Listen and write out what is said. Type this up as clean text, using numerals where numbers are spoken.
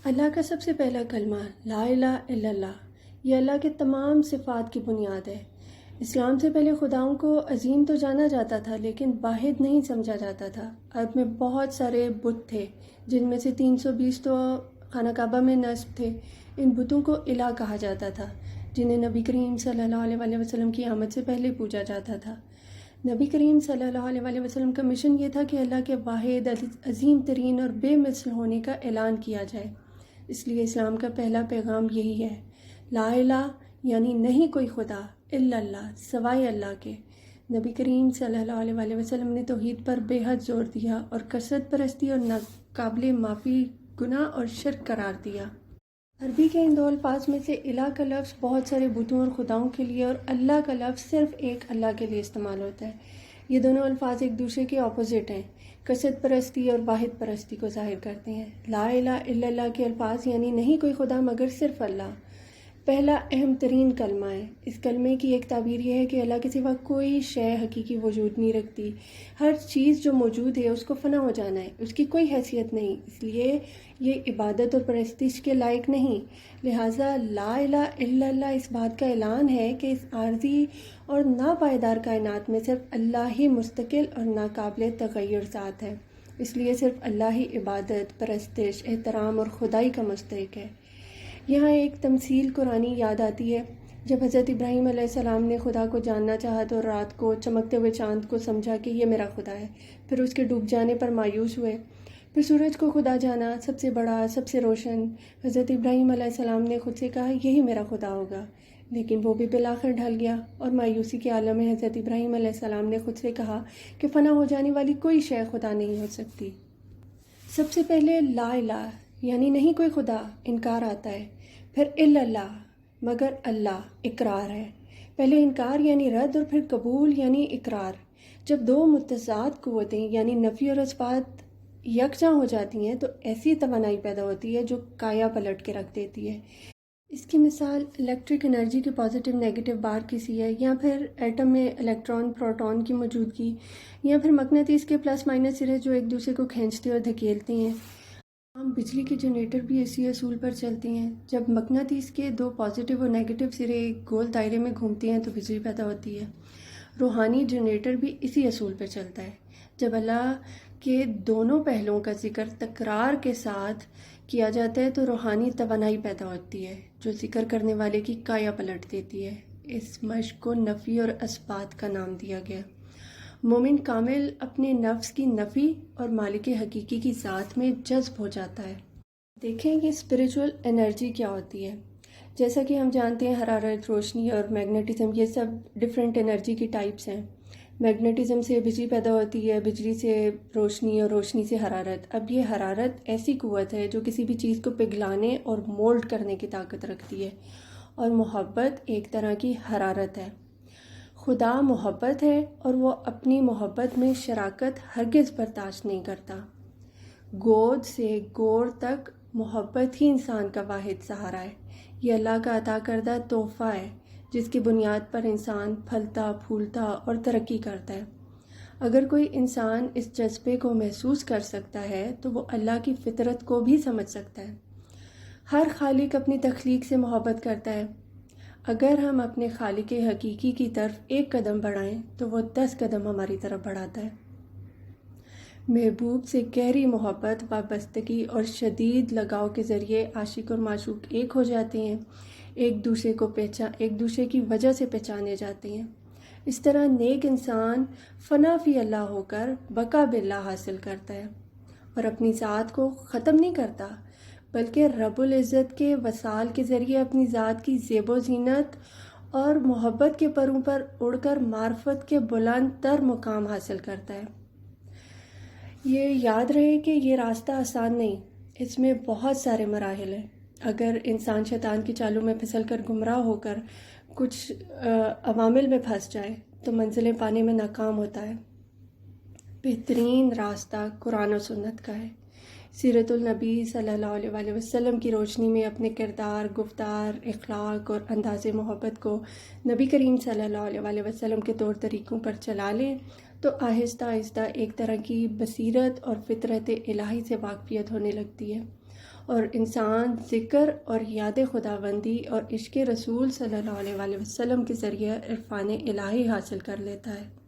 اللہ کا سب سے پہلا کلمہ لا الہ الا اللہ، یہ اللہ کے تمام صفات کی بنیاد ہے۔ اسلام سے پہلے خداؤں کو عظیم تو جانا جاتا تھا لیکن واحد نہیں سمجھا جاتا تھا۔ عرب میں بہت سارے بت تھے جن میں سے 320 تو خانہ کعبہ میں نصب تھے۔ ان بتوں کو الہ کہا جاتا تھا جنہیں نبی کریم صلی اللہ علیہ وسلم کی آمد سے پہلے پوجا جاتا تھا۔ نبی کریم صلی اللہ علیہ وسلم کا مشن یہ تھا کہ اللہ کے واحد عظیم ترین اور بے مثل ہونے کا اعلان کیا جائے۔ اس لیے اسلام کا پہلا پیغام یہی ہے، لا الہ یعنی نہیں کوئی خدا الا اللہ، سوائے اللہ کے۔ نبی کریم صلی اللہ علیہ وسلم نے توحید پر بے حد زور دیا اور کثرت پرستی اور ناقابل معافی گناہ اور شرک قرار دیا۔ عربی کے ان دو الفاظ میں سے الہ کا لفظ بہت سارے بتوں اور خداؤں کے لیے اور اللہ کا لفظ صرف ایک اللہ کے لیے استعمال ہوتا ہے۔ یہ دونوں الفاظ ایک دوسرے کے اپوزٹ ہیں، کثرت پرستی اور واحد پرستی کو ظاہر کرتے ہیں۔ لا الہ الا اللہ کے الفاظ یعنی نہیں کوئی خدا مگر صرف اللہ، پہلا اہم ترین کلمہ ہے۔ اس کلمے کی ایک تعبیر یہ ہے کہ اللہ کے سوا کوئی شے حقیقی وجود نہیں رکھتی، ہر چیز جو موجود ہے اس کو فنا ہو جانا ہے، اس کی کوئی حیثیت نہیں، اس لیے یہ عبادت اور پرستش کے لائق نہیں۔ لہٰذا لا الہ الا اللہ اس بات کا اعلان ہے کہ اس عارضی اور ناپائیدار کائنات میں صرف اللہ ہی مستقل اور ناقابل تغیر ذات ہے، اس لیے صرف اللہ ہی عبادت، پرستش، احترام اور خدائی کا مستحق ہے۔ یہاں ایک تمثیل قرآنی یاد آتی ہے۔ جب حضرت ابراہیم علیہ السلام نے خدا کو جاننا چاہا تو رات کو چمکتے ہوئے چاند کو سمجھا کہ یہ میرا خدا ہے، پھر اس کے ڈوب جانے پر مایوس ہوئے۔ پھر سورج کو خدا جانا، سب سے بڑا، سب سے روشن۔ حضرت ابراہیم علیہ السلام نے خود سے کہا یہی میرا خدا ہوگا، لیکن وہ بھی بالآخر ڈھل گیا، اور مایوسی کے عالم میں حضرت ابراہیم علیہ السلام نے خود سے کہا کہ فنا ہو جانے والی کوئی شے خدا نہیں ہو سکتی۔ سب سے پہلے لا الہ یعنی نہیں کوئی خدا انکار آتا ہے، پھر الا اللہ مگر اللہ اقرار ہے۔ پہلے انکار یعنی رد اور پھر قبول یعنی اقرار۔ جب دو متضاد قوتیں یعنی نفی اور اثبات یکجا ہو جاتی ہیں تو ایسی توانائی پیدا ہوتی ہے جو کایا پلٹ کے رکھ دیتی ہے۔ اس کی مثال الیکٹرک انرجی کے پازیٹیو نیگیٹو بار کسی ہے، یا پھر ایٹم میں الیکٹران پروٹون کی موجودگی، یا پھر مقناطیس کے پلس مائنس سرے جو ایک دوسرے کو کھینچتے اور دھکیلتے ہیں۔ عام بجلی کے جنریٹر بھی اسی اصول پر چلتے ہیں۔ جب مقناطیس کے دو پازیٹیو اور نیگیٹو سرے ایک گول دائرے میں گھومتے ہیں تو بجلی پیدا ہوتی ہے۔ روحانی جنریٹر بھی اسی اصول پر چلتا ہے۔ جب اللہ کے دونوں پہلوؤں کا ذکر تکرار کے ساتھ کیا جاتا ہے تو روحانی توانائی پیدا ہوتی ہے جو ذکر کرنے والے کی کایا پلٹ دیتی ہے۔ اس مشق کو نفی اور اثبات کا نام دیا گیا۔ مومن کامل اپنے نفس کی نفی اور مالک حقیقی کی ذات میں جذب ہو جاتا ہے۔ دیکھیں کہ اسپریچول انرجی کیا ہوتی ہے۔ جیسا کہ ہم جانتے ہیں حرارت، روشنی اور میگنیٹزم یہ سب ڈفرینٹ انرجی کی ٹائپس ہیں۔ میگنیٹزم سے بجلی پیدا ہوتی ہے، بجلی سے روشنی اور روشنی سے حرارت۔ اب یہ حرارت ایسی قوت ہے جو کسی بھی چیز کو پگھلانے اور مولڈ کرنے کی طاقت رکھتی ہے، اور محبت ایک طرح کی حرارت ہے۔ خدا محبت ہے اور وہ اپنی محبت میں شراکت ہرگز برداشت نہیں کرتا۔ گود سے گور تک محبت ہی انسان کا واحد سہارا ہے۔ یہ اللہ کا عطا کردہ تحفہ ہے جس کی بنیاد پر انسان پھلتا پھولتا اور ترقی کرتا ہے۔ اگر کوئی انسان اس جذبے کو محسوس کر سکتا ہے تو وہ اللہ کی فطرت کو بھی سمجھ سکتا ہے۔ ہر خالق اپنی تخلیق سے محبت کرتا ہے۔ اگر ہم اپنے خالق حقیقی کی طرف ایک قدم بڑھائیں تو وہ 10 قدم ہماری طرف بڑھاتا ہے۔ محبوب سے گہری محبت، وابستگی اور شدید لگاؤ کے ذریعے عاشق اور معشوق ایک ہو جاتے ہیں، ایک دوسرے کی وجہ سے پہچانے جاتے ہیں۔ اس طرح نیک انسان فنا فی اللہ ہو کر بقا باللہ حاصل کرتا ہے اور اپنی ذات کو ختم نہیں کرتا بلکہ رب العزت کے وصال کے ذریعے اپنی ذات کی زیب و زینت اور محبت کے پروں پر اڑ کر معرفت کے بلند تر مقام حاصل کرتا ہے۔ یہ یاد رہے کہ یہ راستہ آسان نہیں، اس میں بہت سارے مراحل ہیں۔ اگر انسان شیطان کی چالوں میں پھسل کر گمراہ ہو کر کچھ عوامل میں پھنس جائے تو منزلیں پانے میں ناکام ہوتا ہے۔ بہترین راستہ قرآن و سنت کا ہے۔ سیرت النبی صلی اللہ علیہ وسلم کی روشنی میں اپنے کردار، گفتار، اخلاق اور انداز محبت کو نبی کریم صلی اللہ علیہ وسلم کے طور طریقوں پر چلا لیں تو آہستہ آہستہ ایک طرح کی بصیرت اور فطرت الہی سے واقفیت ہونے لگتی ہے، اور انسان ذکر اور یاد خداوندی اور عشق رسول صلی اللہ علیہ وسلم کے ذریعے عرفان الہی حاصل کر لیتا ہے۔